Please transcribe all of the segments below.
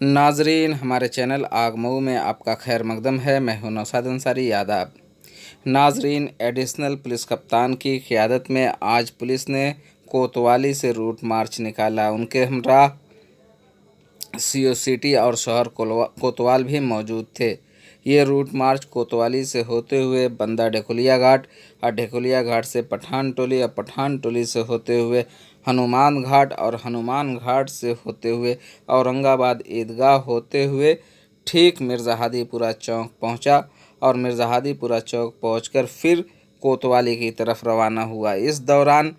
नाजरीन, हमारे चैनल आग मऊ में आपका खैर मकदम है। मैं हूं नौशाद अंसारी। आदाब नाजरीन, एडिशनल पुलिस कप्तान की क़ियादत में आज पुलिस ने कोतवाली से रूट मार्च निकाला। उनके हमरा सीओ सिटी और शहर कोतवाल भी मौजूद थे। ये रूट मार्च कोतवाली से होते हुए बंदा ढेकुलिया घाट और ढेकुलिया घाट से पठान टोली और पठान टोली से होते हुए हनुमान घाट और हनुमान घाट से होते हुए औरंगाबाद ईदगाह होते हुए ठीक मिर्ज़ा हादीपुरा चौक पहुंचा और मिर्ज़ा हादीपुरा चौक पहुंचकर फिर कोतवाली की तरफ रवाना हुआ। इस दौरान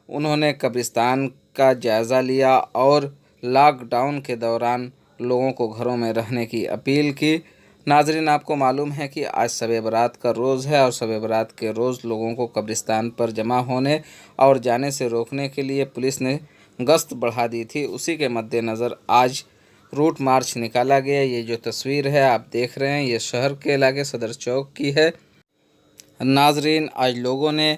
उन्होंने कब्रिस्तान का जायज़ा लिया और लॉकडाउन के दौरान लोगों को घरों में रहने की अपील की। नाजरीन, आपको मालूम है कि आज शब बारात का रोज़ है और शब बारात के रोज़ लोगों को कब्रिस्तान पर जमा होने और जाने से रोकने के लिए पुलिस ने गश्त बढ़ा दी थी। उसी के मद्देनज़र आज रूट मार्च निकाला गया। ये जो तस्वीर है आप देख रहे हैं, ये शहर के इलाके सदर चौक की है। नाजरीन, आज लोगों ने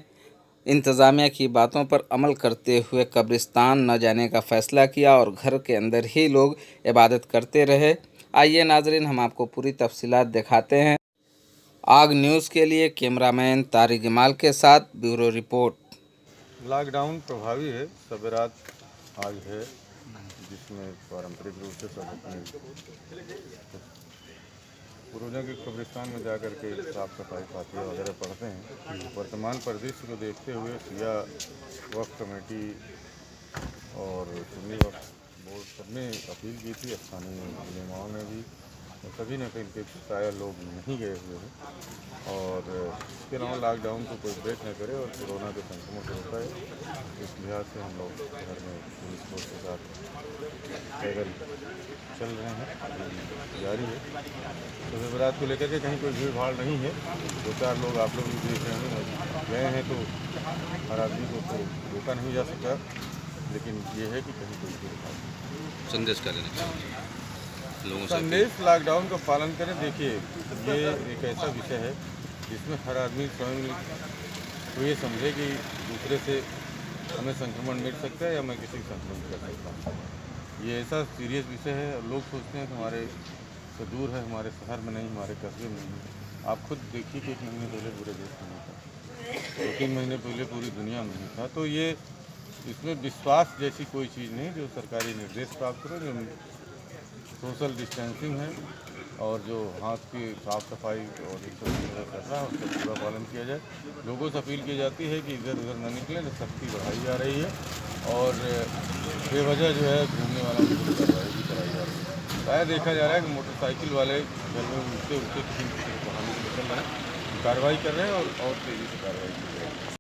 इंतज़ामिया की बातों पर अमल करते हुए कब्रिस्तान न जाने का फ़ैसला किया और घर के अंदर ही लोग इबादत करते रहे। आइए नाजरीन, हम आपको पूरी तफसीलात दिखाते हैं। आग न्यूज़ के लिए कैमरामैन तारिक जमाल के साथ ब्यूरो रिपोर्ट। लॉकडाउन प्रभावी है। शब बारात आज है, जिसमें पारंपरिक रूप से सब अपने पूर्वजों के कब्रिस्तान में जाकर के साफ़ सफाई फातिहा वगैरह पढ़ते हैं। वर्तमान परिदृश्य को देखते हुए शिया वक्फ कमेटी और सुन्नी वक्फ बोर्ड सब ने अपील की थी, स्थानीय उलेमाओं ने भी, और सभी ने अपील की थी। प्रायः लोग नहीं गए हुए हैं और इसके अलावा लॉकडाउन को कोई ब्रेक न करे और कोरोना के संक्रमण को रोका है। इस लिहाज से हम लोग घर में पुलिस फोर्स के साथ पैदल चल रहे हैं, जारी है। शब बारात को लेकर के कहीं कोई भीड़ भाड़ नहीं है। दो चार लोग आप लोग भी देख रहे हैं, गए हैं तो हर आदमी को तो रोका नहीं जा सकता, लेकिन ये है कि कहीं कोई भीड़ भाड़ नहीं। संदेश क्या देना चाहिए लोगों से? संदेश लॉकडाउन का पालन करें। देखिए, ये एक ऐसा विषय है जिसमें हर आदमी स्वयं तो ये समझे कि दूसरे से हमें संक्रमण मिल सकता है या मैं किसी को संक्रमण कर सकता हूँ। ये ऐसा सीरियस विषय है। लोग सोचते हैं कि हमारे तो दूर है, हमारे शहर में नहीं, हमारे कस्बे में नहीं। आप खुद देखिए कि 1 महीने पहले पूरे देश में नहीं था, 2-3 महीने पहले पूरी दुनिया में नहीं था। तो ये इसमें विश्वास जैसी कोई चीज़ नहीं। जो सरकारी निर्देश प्राप्त करो, जो सोशल डिस्टेंसिंग है और जो हाथ की साफ़ सफाई और एक सब कर रहा है, उसका पूरा पालन किया जाए। लोगों से अपील की जाती है कि इधर उधर न निकलें। तो सख्ती बढ़ाई जा रही है और बेवजह जो है घूमने वालों की कार्रवाई भी कराई जा रही है। प्रायः देखा जा रहा है कि मोटरसाइकिल वाले घर में उठते उठते किसी न किसी बहाने से निकल रहे हैं, कार्रवाई कर रहे हैं और तेज़ी से कार्रवाई की जाएगी।